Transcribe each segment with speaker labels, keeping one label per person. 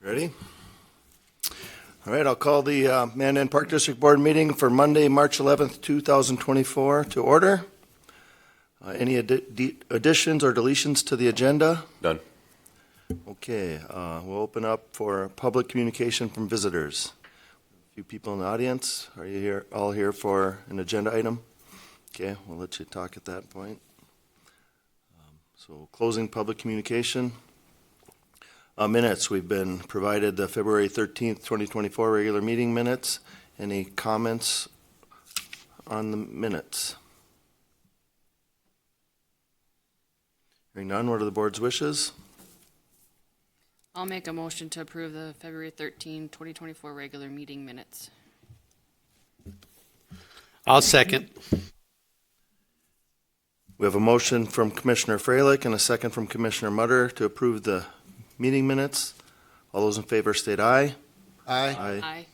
Speaker 1: Ready? All right, I'll call the Mandan Park District Board meeting for Monday, March 11th, 2024 to order. Any additions or deletions to the agenda?
Speaker 2: None.
Speaker 1: Okay, we'll open up for public communication from visitors. A few people in the audience. Are you here, all here for an agenda item? Okay, we'll let you talk at that point. So closing public communication. Minutes, we've been provided the February 13th, 2024 regular meeting minutes. Any comments on the minutes? Hearing none, what are the board's wishes?
Speaker 3: I'll make a motion to approve the February 13, 2024 regular meeting minutes.
Speaker 4: I'll second.
Speaker 1: We have a motion from Commissioner Freilich and a second from Commissioner Mutter to approve the meeting minutes. All those in favor state aye. Aye.
Speaker 3: Aye.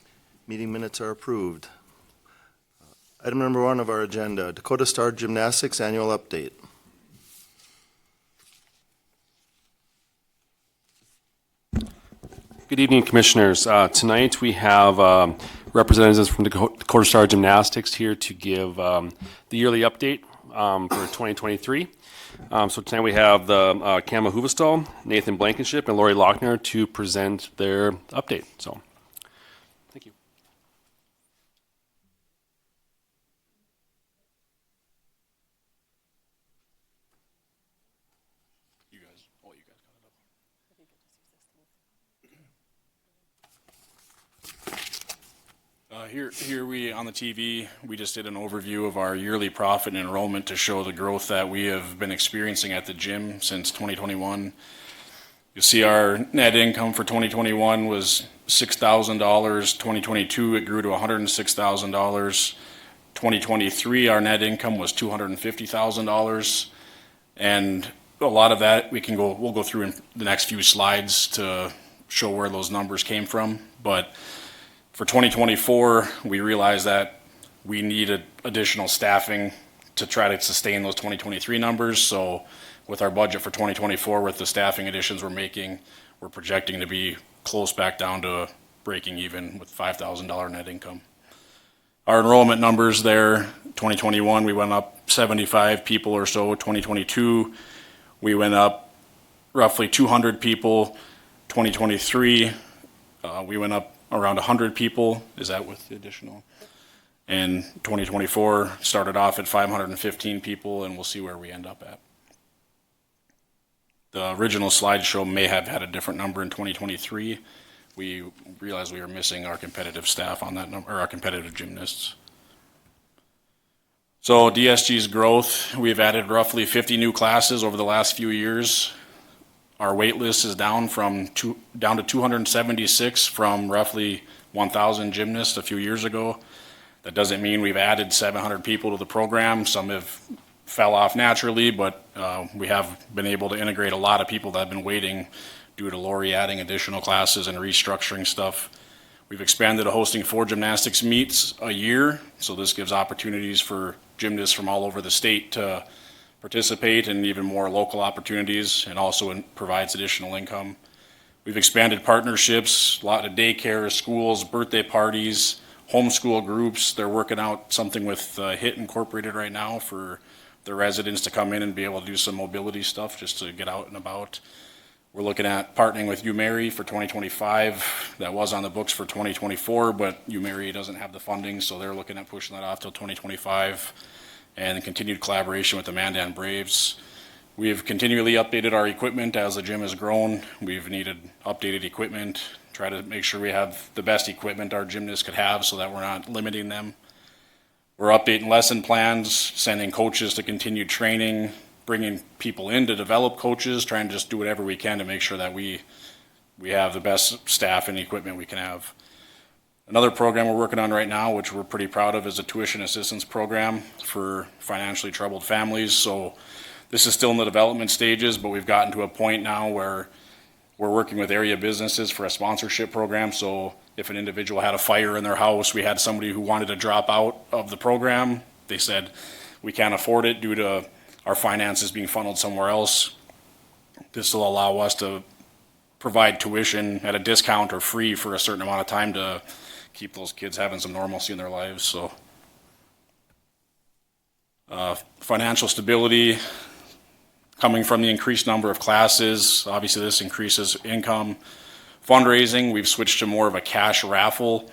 Speaker 1: Meeting minutes are approved. Item number 1 of our agenda, Dakota Star Gymnastics Annual Update.
Speaker 5: Good evening, Commissioners. Tonight we have representatives from Dakota Star Gymnastics here to give the yearly update for 2023. So tonight we have the Kama Huvestal, Nathan Blankenship, and Lori Lochner to present their update. So, thank you. You guys got it up. Here we on the TV, we just did an overview of our yearly profit and enrollment to show the growth that we have been experiencing at the gym since 2021. You'll see our net income for 2021 was $6,000. 2022, it grew to $106,000. 2023, our net income was $250,000. And a lot of that we'll go through in the next few slides to show where those numbers came from. But for 2024, we realized that we needed additional staffing to try to sustain those 2023 numbers. So with our budget for 2024, with the staffing additions we're making, we're projecting to be close back down to breaking even with $5,000 net income. Our enrollment numbers there, 2021, we went up 75 people or so. 2022, we went up roughly 200 people. 2023, we went up around 100 people. Is that with the additional? And 2024 started off at 515 people, and we'll see where we end up at. The original slideshow may have had a different number in 2023. We realized we were missing our competitive staff on that number, or our competitive gymnasts. So DSG's growth, we've added roughly 50 new classes over the last few years. Our wait list is down to 276 from roughly 1,000 gymnasts a few years ago. That doesn't mean we've added 700 people to the program. Some have fell off naturally, but we have been able to integrate a lot of people that have been waiting due to Lori adding additional classes and restructuring stuff. We've expanded to hosting 4 gymnastics meets a year, so this gives opportunities for gymnasts from all over the state to participate and even more local opportunities, and also provides additional income. We've expanded partnerships, a lot of daycare, schools, birthday parties, homeschool groups. They're working out something with HIT Incorporated right now for the residents to come in and be able to do some mobility stuff just to get out and about. We're looking at partnering with UMary for 2025. That was on the books for 2024, but UMary doesn't have the funding, so they're looking at pushing that off till 2025. And continued collaboration with the Mandan Braves. We have continually updated our equipment as the gym has grown. We've needed updated equipment, try to make sure we have the best equipment our gymnasts could have so that we're not limiting them. We're updating lesson plans, sending coaches to continue training, bringing people in to develop coaches, trying to just do whatever we can to make sure that we have the best staff and equipment we can have. Another program we're working on right now, which we're pretty proud of, is a tuition assistance program for financially troubled families. So this is still in the development stages, but we've gotten to a point now where we're working with area businesses for a sponsorship program. So if an individual had a fire in their house, we had somebody who wanted to drop out of the program. They said, we can't afford it due to our finances being funneled somewhere else. This will allow us to provide tuition at a discount or free for a certain amount of time to keep those kids having some normalcy in their lives, so. Financial stability, coming from the increased number of classes, obviously this increases income. Fundraising, we've switched to more of a cash raffle.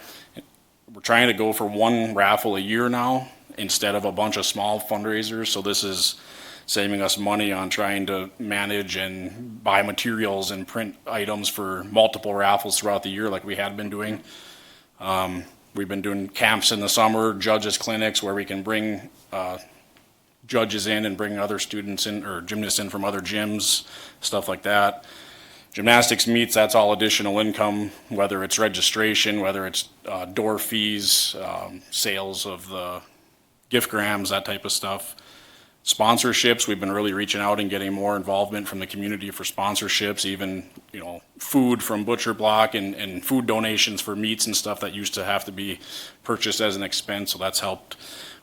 Speaker 5: We're trying to go for one raffle a year now instead of a bunch of small fundraisers, so this is saving us money on trying to manage and buy materials and print items for multiple raffles throughout the year like we had been doing. We've been doing camps in the summer, judges clinics where we can bring judges in and bring other students in or gymnasts in from other gyms, stuff like that. Gymnastics meets, that's all additional income, whether it's registration, whether it's door fees, sales of the gift grams, that type of stuff. Sponsorships, we've been really reaching out and getting more involvement from the community for sponsorships, even, you know, food from Butcher Block and food donations for meats and stuff that used to have to be purchased as an expense, so that's helped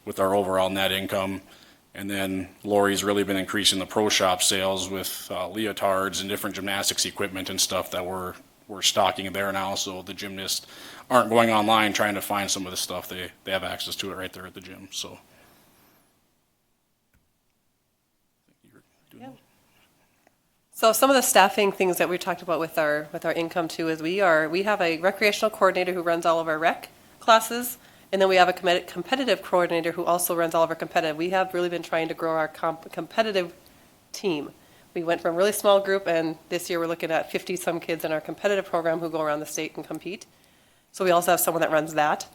Speaker 5: with our overall net income. And then Lori's really been increasing the pro shop sales with leotards and different gymnastics equipment and stuff that we're stocking there now, so the gymnasts aren't going online trying to find some of the stuff. They have access to it right there at the gym, so.
Speaker 2: Yeah. So some of the staffing things that we talked about with our income too is we have a recreational coordinator who runs all of our rec classes, and then we have a competitive coordinator who also runs all of our competitive. We have really been trying to grow our competitive team. We went from a really small group, and this year we're looking at 50-some kids in our competitive program who go around the state and compete. So we also have someone that runs that.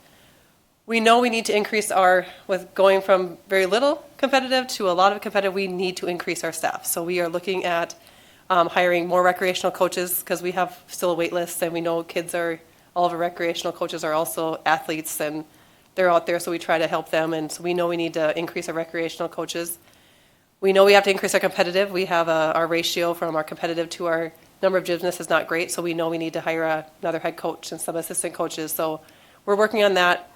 Speaker 2: We know we need to increase with going from very little competitive to a lot of competitive, we need to increase our staff. So we are looking at hiring more recreational coaches because we have still a wait list, and we know all of our recreational coaches are also athletes and they're out there, so we try to help them, and so we know we need to increase our recreational coaches. We know we have to increase our competitive. We have our ratio from our competitive to our number of gymnasts is not great, so we know we need to hire another head coach and some assistant coaches. So we're working on that.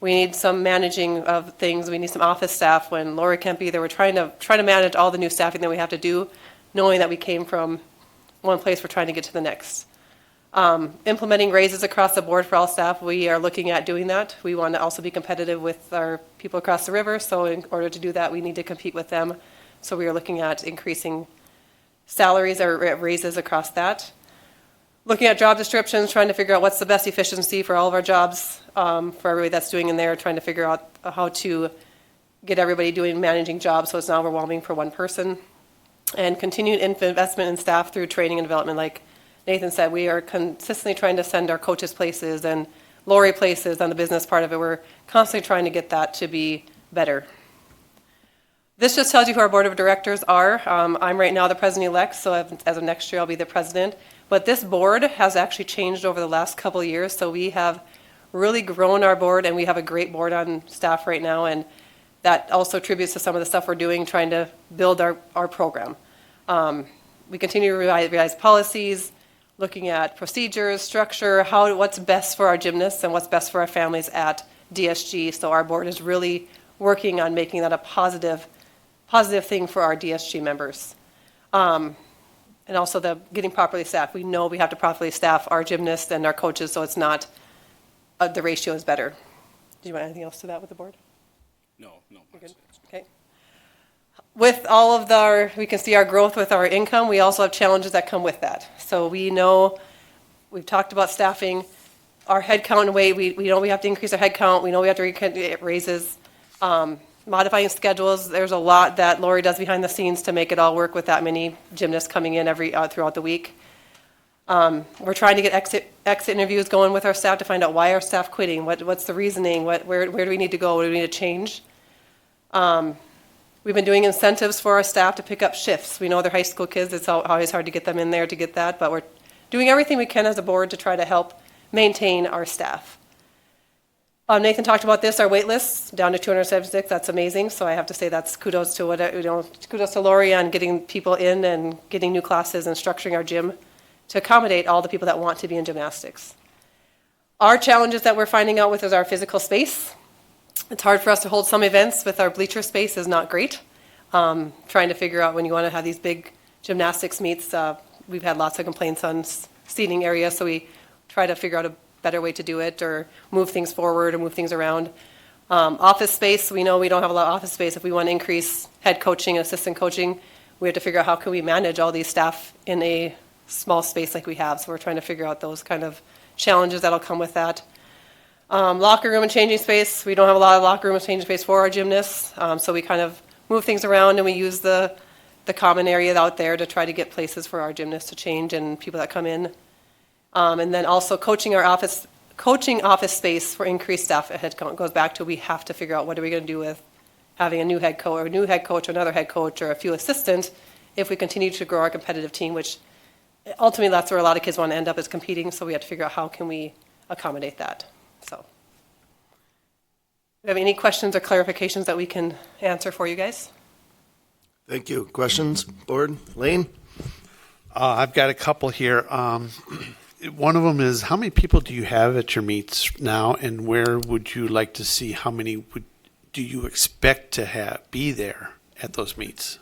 Speaker 2: We need some managing of things. We need some office staff. When Lori can't be there, we're trying to manage all the new staffing that we have to do, knowing that we came from one place, we're trying to get to the next. Implementing raises across the board for all staff, we are looking at doing that. We want to also be competitive with our people across the river, so in order to do that, we need to compete with them. So we are looking at increasing salaries or raises across that. Looking at job descriptions, trying to figure out what's the best efficiency for all of our jobs, for everybody that's doing in there, trying to figure out how to get everybody managing jobs so it's not overwhelming for one person. And continued investment in staff through training and development. Like Nathan said, we are consistently trying to send our coaches places and Lori places on the business part of it. We're constantly trying to get that to be better. This just tells you who our board of directors are. I'm right now the president-elect, so as of next year I'll be the president. But this board has actually changed over the last couple of years, so we have really grown our board, and we have a great board on staff right now, and that also attributes to some of the stuff we're doing, trying to build our program. We continue to revise policies, looking at procedures, structure, what's best for our gymnasts and what's best for our families at DSG. So our board is really working on making that a positive thing for our DSG members. And also getting properly staffed. We know we have to properly staff our gymnasts and our coaches, so it's not, the ratio is better. Do you want anything else to that with the board?
Speaker 5: No.
Speaker 2: You're good? Okay. With all of we can see our growth with our income, we also have challenges that come with that. So we know, we've talked about staffing, our head count and weight, we know we have to increase our head count, we know we have to get raises, modifying schedules. There's a lot that Lori does behind the scenes to make it all work with that many gymnasts coming in throughout the week. We're trying to get exit interviews going with our staff to find out why our staff quitting, what's the reasoning, where do we need to go, what do we need to change. We've been doing incentives for our staff to pick up shifts. We know they're high school kids, it's always hard to get them in there to get that, but we're doing everything we can as a board to try to help maintain our staff. Nathan talked about this, our wait lists down to 276. That's amazing. So I have to say that's kudos to Lori on getting people in and getting new classes and structuring our gym to accommodate all the people that want to be in gymnastics. Our challenges that we're finding out with is our physical space. It's hard for us to hold some events with our bleacher space is not great. Trying to figure out when you want to have these big gymnastics meets, we've had lots of complaints on seating areas, so we try to figure out a better way to do it, or move things forward or move things around. Office space, we know we don't have a lot of office space. If we want to increase head coaching, assistant coaching, we have to figure out how can we manage all these staff in a small space like we have. So we're trying to figure out those kind of challenges that'll come with that. Locker room and changing space, we don't have a lot of locker room and changing space for our gymnasts. So we kind of move things around, and we use the common area out there to try to get places for our gymnasts to change and people that come in. And then also coaching office space for increased staff at head count goes back to, we have to figure out what are we going to do with having a new head coach, or another head coach, or a few assistants, if we continue to grow our competitive team, which ultimately that's where a lot of kids want to end up, is competing. So we have to figure out how can we accommodate that. So, do you have any questions or clarifications that we can answer for you guys?
Speaker 1: Thank you. Questions, board? Lane?
Speaker 4: I've got a couple here. One of them is, how many people do you have at your meets now, and where would you like to see, how many do you expect to be there at those meets?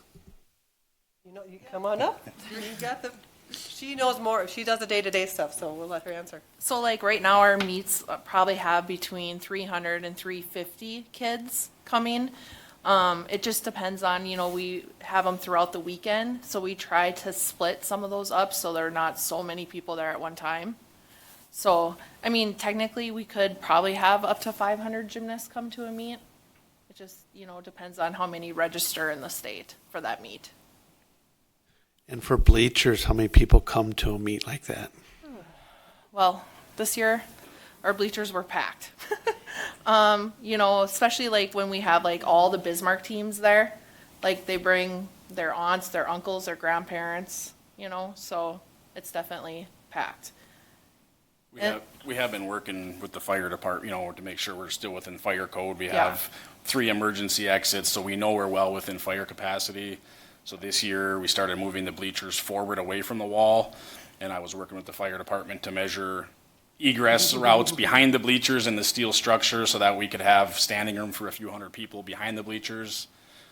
Speaker 2: You come on up. She knows more. She does the day-to-day stuff, so we'll let her answer.
Speaker 6: So like right now our meets probably have between 300 and 350 kids coming. It just depends on, we have them throughout the weekend. So we try to split some of those up so there are not so many people there at one time. So, technically we could probably have up to 500 gymnasts come to a meet. It just, depends on how many register in the state for that meet.
Speaker 4: And for bleachers, how many people come to a meet like that?
Speaker 6: Well, this year, our bleachers were packed. Especially like when we have like all the Bismarck teams there, like they bring their aunts, their uncles, their grandparents, so it's definitely packed.
Speaker 5: We have been working with the fire department, to make sure we're still within fire code. We
Speaker 6: Yeah.
Speaker 5: have 3 emergency exits, so we know we're well within fire capacity. So this year, we started moving the bleachers forward away from the wall, and I was working with the fire department to measure egress routes behind the bleachers and the steel structure so that we could have standing room for a few hundred people behind the bleachers.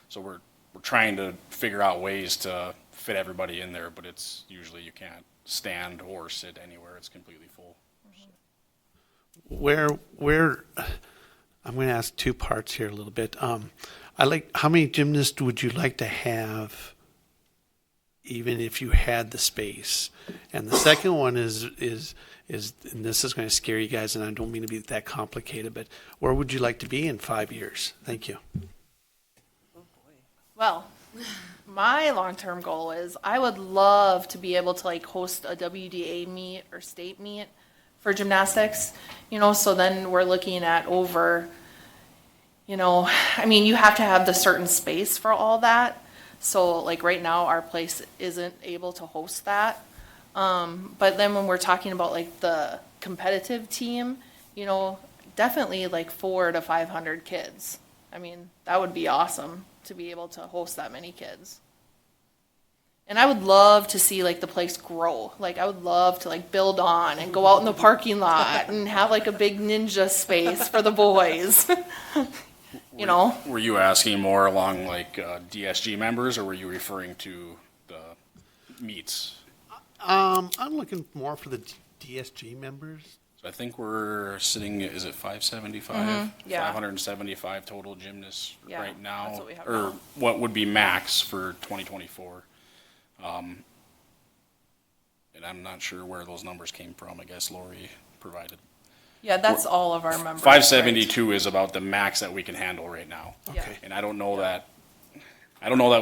Speaker 5: So we're trying to figure out ways to fit everybody in there, but it's usually you can't stand or sit anywhere. It's completely full.
Speaker 4: Where I'm going to ask 2 parts here a little bit. How many gymnasts would you like to have, even if you had the space? And the second one is, and this is going to scare you guys, and I don't mean to be that complicated, but where would you like to be in 5 years? Thank you.
Speaker 6: Well, my long-term goal is I would love to be able to like host a WDA meet or state meet for gymnastics, so then we're looking at over, you have to have the certain space for all that. So like right now our place isn't able to host that. But then when we're talking about like the competitive team, definitely like 400 to 500 kids. That would be awesome to be able to host that many kids. And I would love to see like the place grow. Like I would love to like build on and go out in the parking lot and have like a big ninja space for the boys.
Speaker 5: Were you asking more along like DSG members, or were you referring to the meets?
Speaker 4: I'm looking more for the DSG members.
Speaker 5: So I think we're sitting, is it 575?
Speaker 6: Yeah.
Speaker 5: 575 total gymnasts
Speaker 6: Yeah,
Speaker 5: right now.
Speaker 6: that's what we have
Speaker 5: Or
Speaker 6: now.
Speaker 5: what would be max for 2024. And I'm not sure where those numbers came from. I guess Lori provided.
Speaker 6: Yeah, that's all of our members.
Speaker 5: 572 is about the max that we can handle right now.
Speaker 6: Right? Yeah.
Speaker 4: Okay.
Speaker 5: And I don't know that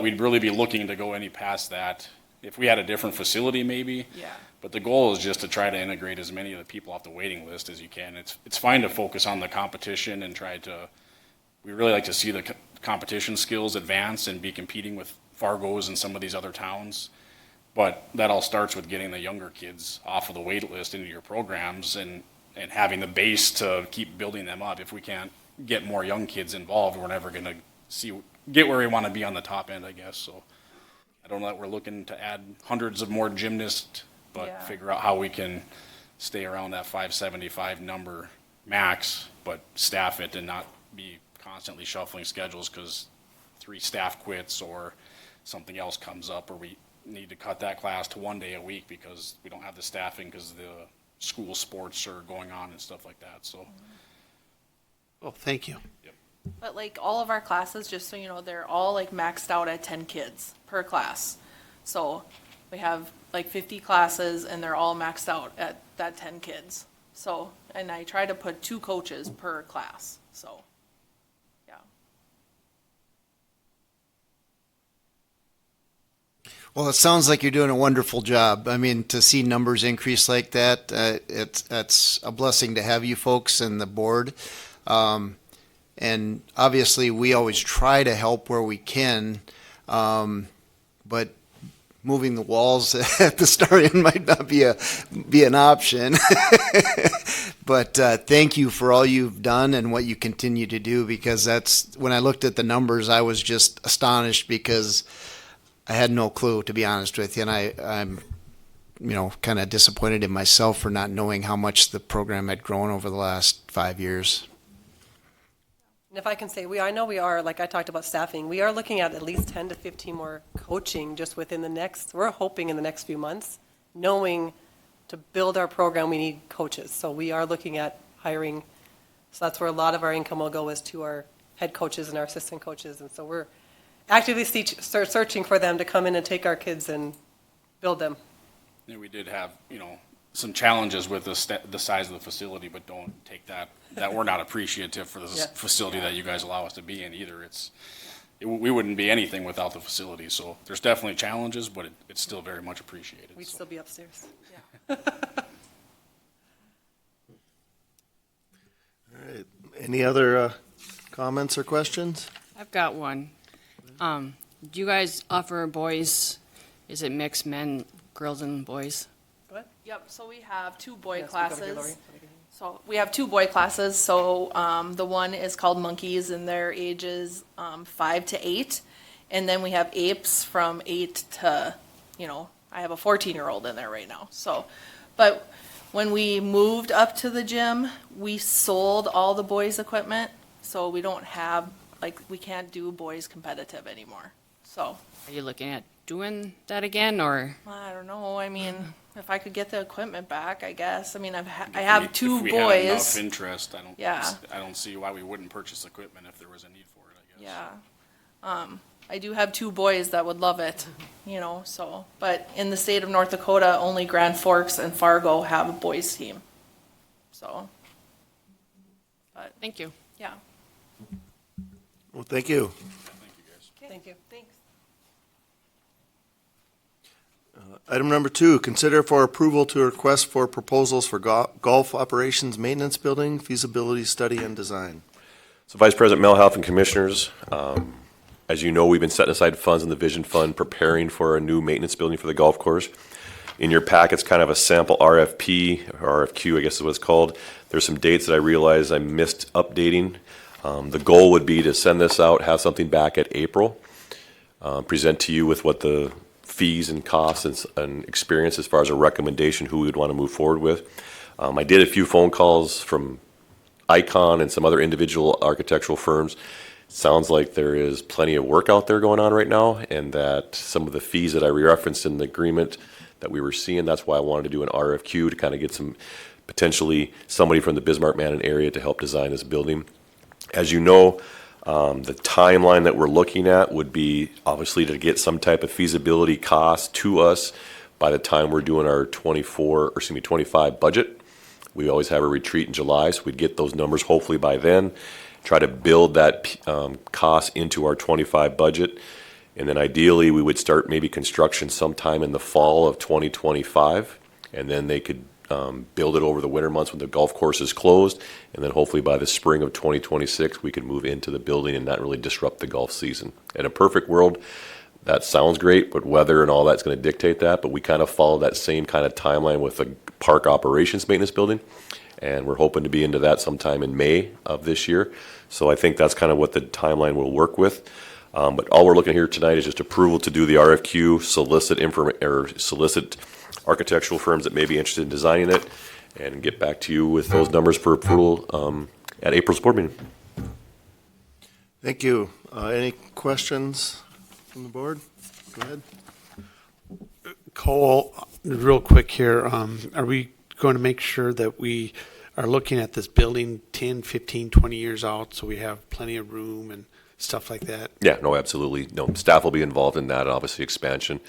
Speaker 5: we'd really be looking to go any past that. If we had a different facility, maybe.
Speaker 6: Yeah.
Speaker 5: But the goal is just to try to integrate as many of the people off the waiting list as you can. It's fine to focus on the competition and we really like to see the competition skills advance and be competing with Fargo's and some of these other towns. But that all starts with getting the younger kids off of the wait list into your programs and having the base to keep building them up. If we can't get more young kids involved, we're never going to get where we want to be on the top end, I guess. So I don't know that we're looking to add hundreds of more gymnasts, but
Speaker 6: Yeah.
Speaker 5: figure out how we can stay around that 575 number max, but staff it and not be constantly shuffling schedules because 3 staff quits or something else comes up, or need to cut that class to 1 day a week because we don't have the staffing because the school sports are going on and stuff like that, so.
Speaker 4: Well, thank you.
Speaker 6: But like all of our classes, just so you know, they're all like maxed out at 10 kids per class. So we have like 50 classes and they're all maxed out at that 10 kids. So, and I try to put 2 coaches per class, so, yeah.
Speaker 7: Well, it sounds like you're doing a wonderful job. I mean, to see numbers increase like that, that's a blessing to have you folks and the board. And obviously, we always try to help where we can, but moving the walls at the start end might not be an option. But thank you for all you've done and what you continue to do, because that's when I looked at the numbers, I was just astonished because I had no clue, to be honest with you, and I'm kind of disappointed in myself for not knowing how much the program had grown over the last 5 years.
Speaker 2: And if I can say, I know we are, like I talked about staffing, we are looking at least 10 to 15 more coaching just within we're hoping in the next few months, knowing to build our program, we need coaches. So we are looking at hiring. So that's where a lot of our income will go, is to our head coaches and our assistant coaches. And so we're actively searching for them to come in and take our kids and build them.
Speaker 5: Yeah, we did have, some challenges with the size of the facility, but don't take that we're not appreciative for the
Speaker 2: Yeah.
Speaker 5: facility that you guys allow us to be in either. We wouldn't be anything without the facility, so there's definitely challenges, but it's still very much appreciated.
Speaker 2: We'd
Speaker 5: so.
Speaker 2: still be upstairs.
Speaker 1: All right. Any other comments or questions?
Speaker 3: I've got one. Do you guys offer boys, is it mixed men, girls and boys?
Speaker 2: What?
Speaker 6: Yep, so we have 2 boy
Speaker 2: Yeah, speak over here,
Speaker 6: classes.
Speaker 2: Lori.
Speaker 6: So we have 2 boy classes, so the one is called Monkeys and their ages 5 to 8. And then we have Apes from 8 to, I have a 14-year-old in there right now, so. But when we moved up to the gym, we sold all the boys' equipment, so we don't have, we can't do boys competitive anymore, so.
Speaker 3: Are you looking at doing that again, or?
Speaker 6: I don't know, I mean, if I could get the equipment back, I guess. I mean, I have 2
Speaker 5: If we had enough
Speaker 6: boys.
Speaker 5: interest,
Speaker 6: Yeah.
Speaker 5: I don't see why we wouldn't purchase equipment if there was a need for it, I guess.
Speaker 6: Yeah. I do have 2 boys that would love it, so. But in the state of North Dakota, only Grand Forks and Fargo have a boys team. So,
Speaker 3: Thank you.
Speaker 6: yeah.
Speaker 1: Well, thank you.
Speaker 5: Thank you, guys.
Speaker 2: Thank you.
Speaker 6: Thanks.
Speaker 1: Item number 2, consider for approval to request for proposals for golf operations maintenance building feasibility study and design.
Speaker 8: So Vice President Melhoff and Commissioners, as you know, we've been setting aside funds in the Vision Fund preparing for a new maintenance building for the golf course. In your packet's kind of a sample RFP, or RFQ, I guess is what it's called. There's some dates that I realized I missed updating. The goal would be to send this out, have something back at April, present to you with what the fees and costs and experience as far as a recommendation who we would want to move forward with. I did a few phone calls from Icon and some other individual architectural firms. Sounds like there is plenty of work out there going on right now, and that some of the fees that I referenced in the agreement that we were seeing, that's why I wanted to do an RFQ to kind of get some, potentially somebody from the Bismarck-Mandan area to help design this building. As you know, the timeline that we're looking at would be obviously to get some type of feasibility cost to us by the time we're doing our 25 budget. We always have a retreat in July, so we'd get those numbers hopefully by then, try to build that cost into our 25 budget. And then ideally, we would start maybe construction sometime in the fall of 2025, and then they could build it over the winter months when the golf course is closed, and then hopefully by the spring of 2026, we could move into the building and not really disrupt the golf season. In a perfect world, that sounds great, but weather and all that's going to dictate that, but we kind of follow that same kind of timeline with the park operations maintenance building, and we're hoping to be into that sometime in May of this year. So I think that's kind of what the timeline will work with. But all we're looking here tonight is just approval to do the RFQ, solicit architectural firms that may be interested in designing it, and get back to you with those numbers for approval at April's board meeting.
Speaker 1: Thank you. Any questions from the board? Go ahead.
Speaker 4: Cole, real quick here, are we going to make sure that we are looking at this building 10, 15, 20 years out so we have plenty of room and stuff like that?
Speaker 8: Yeah, no, absolutely. No, staff will be involved in that, obviously expansion.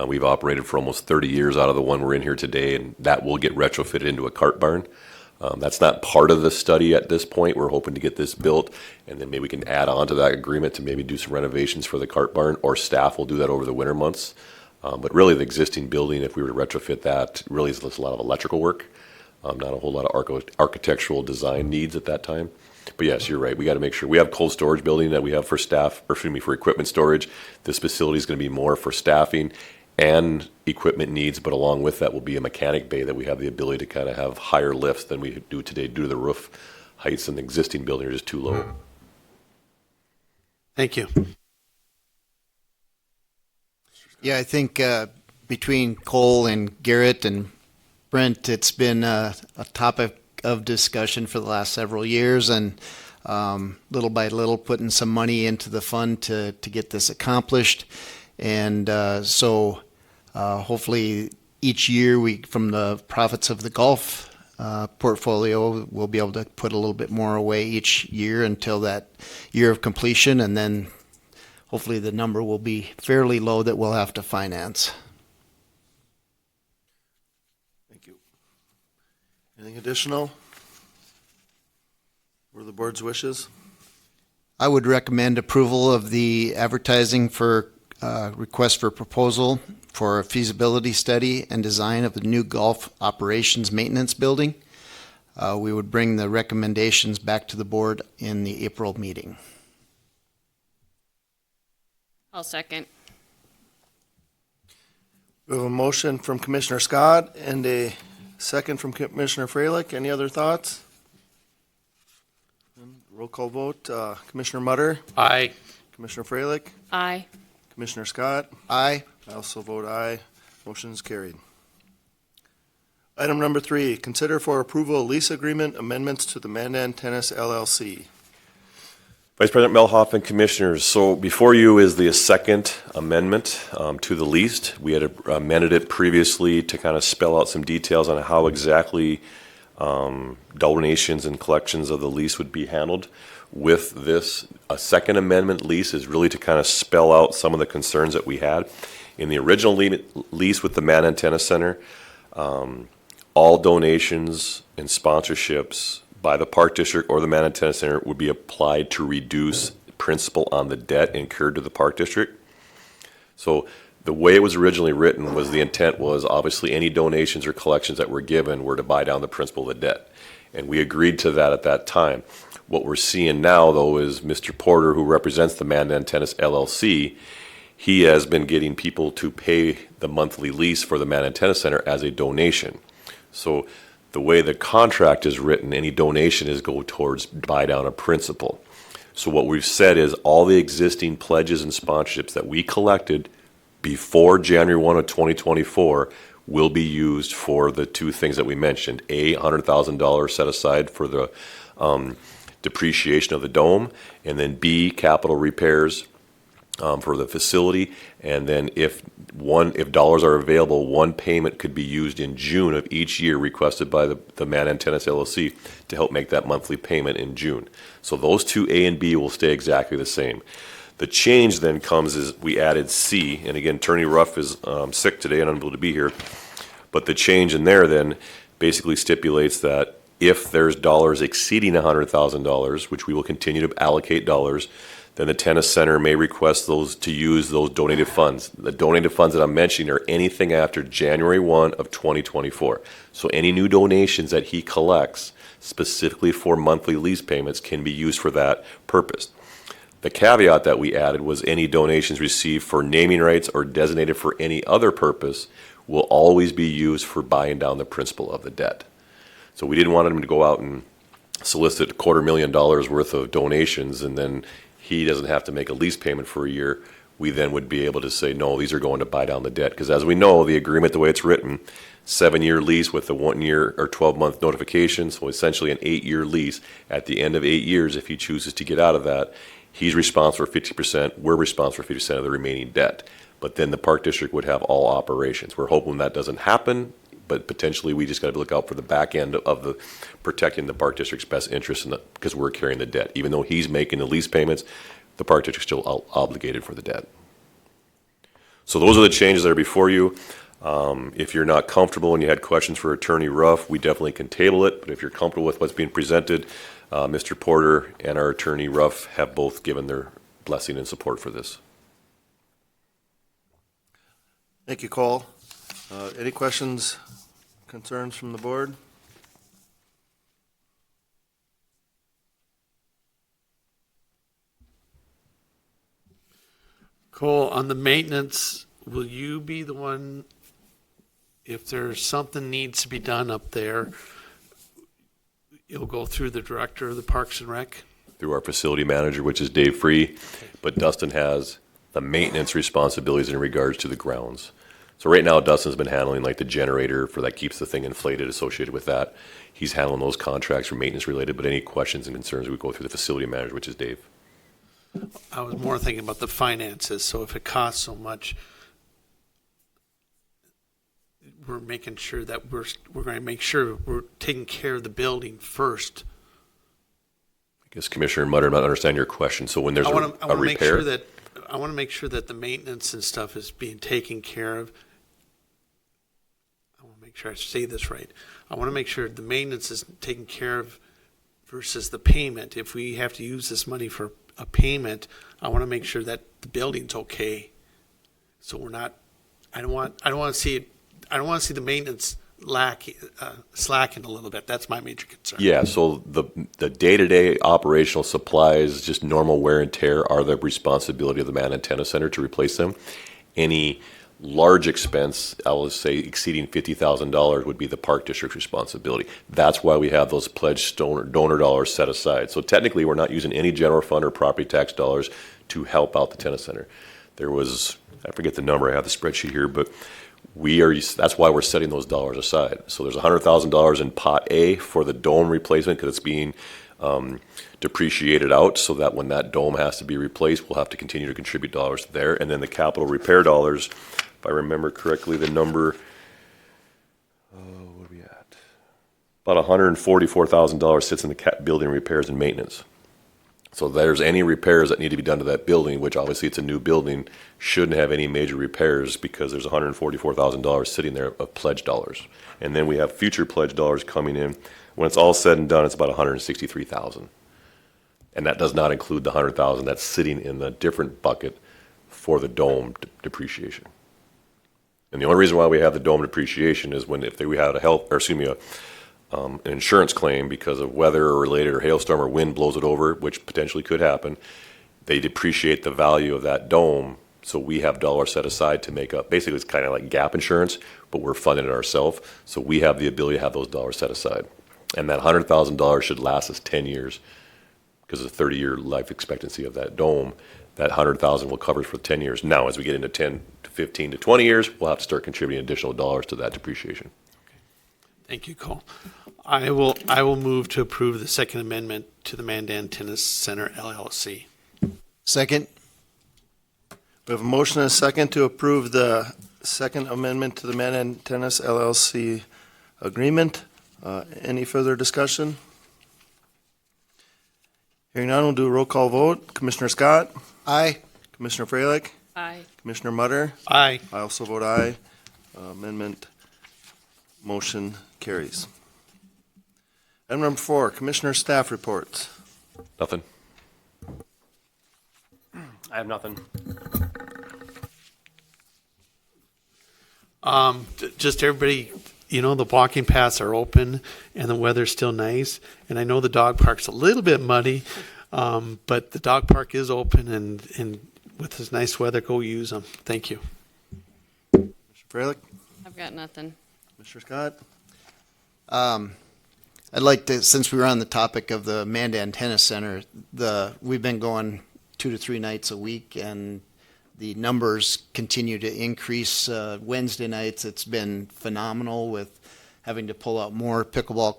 Speaker 8: We've operated for almost 30 years out of the one we're in here today, and that will get retrofitted into a cart barn. That's not part of the study at this point. We're hoping to get this built, and then maybe we can add on to that agreement to maybe do some renovations for the cart barn, or staff will do that over the winter months. But really, the existing building, if we were to retrofit that, really is a lot of electrical work, not a whole lot of architectural design needs at that time. But yes, you're right. We got to make sure we have cold storage building that we have for staff, or excuse me, for equipment storage. This facility is going to be more for staffing and equipment needs, but along with that will be a mechanic bay that we have the ability to kind of have higher lifts than we do today due to the roof heights in the existing building are just too low.
Speaker 4: Thank you.
Speaker 7: Yeah, I think between Cole and Garrett and Brent, it's been a topic of discussion for the last several years, and little by little putting some money into the fund to get this accomplished. And so hopefully each year we, from the profits of the golf portfolio, we'll be able to put a little bit more away each year until that year of completion, and then hopefully the number will be fairly low that we'll have to finance.
Speaker 1: Thank you. Anything additional? What are the board's wishes?
Speaker 7: I would recommend approval of the advertising for request for proposal for a feasibility study and design of the new golf operations maintenance building. We would bring the recommendations back to the board in the April meeting.
Speaker 3: I'll second.
Speaker 1: We have a motion from Commissioner Scott and a second from Commissioner Freilich. Any other thoughts? Roll call vote. Commissioner Mutter,
Speaker 4: Aye.
Speaker 1: Commissioner Freilich,
Speaker 3: Aye.
Speaker 1: Commissioner Scott.
Speaker 7: Aye.
Speaker 1: I also vote aye. Motion is carried. Item number 3, consider for approval lease agreement amendments to the Mandan Tennis LLC.
Speaker 8: Vice President Melhoff and Commissioners, so before you is the second amendment to the lease. We had amended it previously to kind of spell out some details on how exactly donations and collections of the lease would be handled. With this, a second amendment lease is really to kind of spell out some of the concerns that we had. In the original lease with the Mandan Tennis Center, all donations and sponsorships by the Park District or the Mandan Tennis Center would be applied to reduce principal on the debt incurred to the Park District. So the way it was originally written was the intent was obviously any donations or collections that were given were to buy down the principal of the debt. And we agreed to that at that time. What we're seeing now, though, is Mr. Porter, who represents the Mandan Tennis LLC, he has been getting people to pay the monthly lease for the Mandan Tennis Center as a donation. So the way the contract is written, any donation is go towards buy down of principal. So what we've said is all the existing pledges and sponsorships that we collected before January 1 of 2024 will be used for the two things that we mentioned. A, $100,000 set aside for the depreciation of the dome, and then B, capital repairs for the facility. And then if dollars are available, one payment could be used in June of each year requested by the Mandan Tennis LLC to help make that monthly payment in June. So those two, A and B, will stay exactly the same. The change then comes is we added C, and again, Attorney Ruff is sick today and unable to be here. But the change in there then basically stipulates that if there's dollars exceeding $100,000, which we will continue to allocate dollars, then the tennis center may request those to use those donated funds. The donated funds that I'm mentioning are anything after January 1 of 2024. So any new donations that he collects specifically for monthly lease payments can be used for that purpose. The caveat that we added was any donations received for naming rights or designated for any other purpose will always be used for buying down the principal of the debt. So we didn't want him to go out and solicit $250,000 worth of donations and then he doesn't have to make a lease payment for a year. We then would be able to say, no, these are going to buy down the debt. Because as we know, the agreement, the way it's written, 7-year lease with a 1 year or 12-month notification, so essentially an 8-year lease. At the end of 8 years, if he chooses to get out of that, he's responsible for 50%, we're responsible for 50% of the remaining debt. but then the park district would have all operations. We're hoping that doesn't happen, but potentially we just got to look out for the back end of the protecting the park district's best interest because we're carrying the debt. Even though he's making the lease payments, the park district's still obligated for the debt. So those are the changes that are before you. If you're not comfortable and you had questions for Attorney Ruff, we definitely can table it. But if you're comfortable with what's being presented, Mr. Porter and our Attorney Ruff have both given their blessing and support for this.
Speaker 1: Thank you, Cole. Any questions, concerns from the board?
Speaker 4: Cole, on the maintenance, will you be the one, if there's something needs to be done up there, you'll go through the director of the Parks and Rec?
Speaker 8: Through our facility manager, which is Dave Free, but Dustin has the maintenance responsibilities in regards to the grounds. So right now, Dustin's been handling like the generator for that keeps the thing inflated associated with that. He's handling those contracts for maintenance related, but any questions and concerns, we go through the facility manager, which is Dave.
Speaker 4: I was more thinking about the finances, so if it costs so much, we're making sure that we're going to make sure we're taking care of the building first.
Speaker 8: I guess Commissioner Mutter, I'm not understanding your question. So when there's
Speaker 4: I
Speaker 8: a
Speaker 4: want to make
Speaker 8: repair,
Speaker 4: sure that I want to make sure that the maintenance and stuff is being taken care of. I want to make sure I say this right. I want to make sure the maintenance is taken care of versus the payment. If we have to use this money for a payment, I want to make sure that the building's okay. So we're not. I don't want to see it. I don't want to see the maintenance slacking a little bit. That's my major concern.
Speaker 8: yeah, so the day-to-day operational supplies, just normal wear and tear, are the responsibility of the Mandan Tennis Center to replace them. Any large expense, I will say exceeding $50,000, would be the park district's responsibility. That's why we have those pledged donor dollars set aside. So technically, we're not using any general fund or property tax dollars to help out the tennis center. There was, I forget the number, I have the spreadsheet here, but that's why we're setting those dollars aside. So there's $100,000 in pot A for the dome replacement because it's being depreciated out, so that when that dome has to be replaced, we'll have to continue to contribute dollars there. And then the capital repair dollars, if I remember correctly, the number, what are we at? About $144,000 sits in the building repairs and maintenance. So there's any repairs that need to be done to that building, which obviously it's a new building, shouldn't have any major repairs because there's $144,000 sitting there of pledge dollars. And then we have future pledge dollars coming in. When it's all said and done, it's about $163,000. And that does not include the $100,000 that's sitting in the different bucket for the dome depreciation. And the only reason why we have the dome depreciation is if we had an insurance claim because of weather or related or hailstorm or wind blows it over, which potentially could happen, they depreciate the value of that dome. So we have dollars set aside to make up. Basically, it's kind of like gap insurance, but we're funding it ourselves. So we have the ability to have those dollars set aside. And that $100,000 should last us 10 years because of the 30-year life expectancy of that dome. That $100,000 will cover for 10 years. Now, as we get into 10 to 15 to 20 years, we'll have to start contributing additional dollars to that depreciation.
Speaker 4: Thank you, Cole. I will move to approve the Second Amendment to the Mandan Tennis Center LLC.
Speaker 7: Second?
Speaker 1: We have a motion and a second to approve the Second Amendment to the Mandan Tennis LLC agreement. Any further discussion? Hearing none, we'll do a roll call vote. Commissioner Scott?
Speaker 7: Aye.
Speaker 1: Commissioner Freilich?
Speaker 3: Aye.
Speaker 1: Commissioner Mutter?
Speaker 4: Aye.
Speaker 1: I also vote aye. Amendment motion carries. Item number 4, Commissioner Staff Reports.
Speaker 8: Nothing?
Speaker 9: I have nothing.
Speaker 4: Just everybody, the walking paths are open and the weather's still nice. And I know the dog park's a little bit muddy, but the dog park is open and with this nice weather, go use them. Thank you.
Speaker 1: Commissioner Freilich?
Speaker 3: I've got nothing.
Speaker 1: Commissioner Scott?
Speaker 7: I'd like to, since we were on the topic of the Mandan Tennis Center, we've been going 2 to 3 nights a week, and the numbers continue to increase. Wednesday nights, it's been phenomenal with having to pull out more pickleball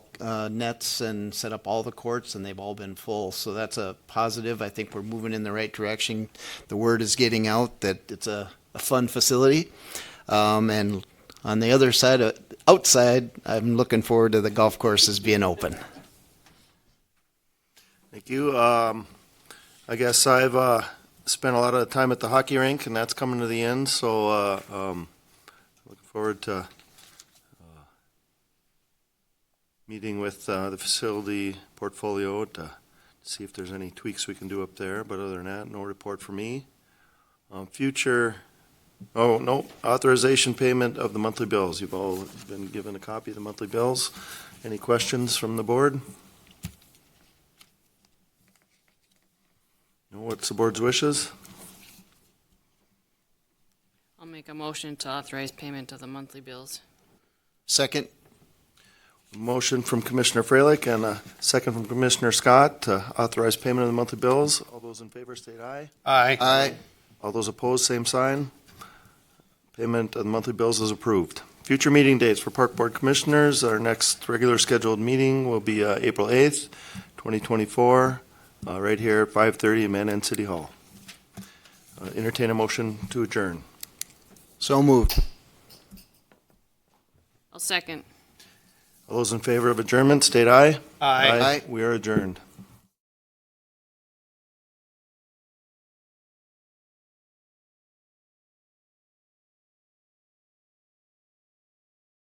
Speaker 7: nets and set up all the courts, and they've all been full. So that's a positive. I think we're moving in the right direction. The word is getting out that it's a a fun facility. And on the other side, outside, I'm looking forward to the golf courses being open.
Speaker 1: Thank you. I guess I've spent a lot of time at the hockey rink, and that's coming to the end, so looking forward to meeting with the facility portfolio to see if there's any tweaks we can do up there, but other than that, no report for me. Authorization payment of the monthly bills. You've all been given a copy of the monthly bills. Any questions from the board? No, what's the board's wishes?
Speaker 3: I'll make a motion to authorize payment of the monthly bills.
Speaker 7: Second,
Speaker 1: Motion from Commissioner Freilich and a second from Commissioner Scott to authorize payment of the monthly bills. All those in favor state aye.
Speaker 4: Aye.
Speaker 7: aye.
Speaker 1: All those opposed, same sign. Payment of the monthly bills is approved. Future meeting dates for Park Board Commissioners. Our next regular scheduled meeting will be April 8th, 2024, right here at 5:30 in Mandan City Hall. Entertain a motion to adjourn.
Speaker 7: So moved.
Speaker 3: I'll second.
Speaker 1: All those in favor of adjournment state aye.
Speaker 4: Aye.
Speaker 7: Aye.
Speaker 1: We are adjourned.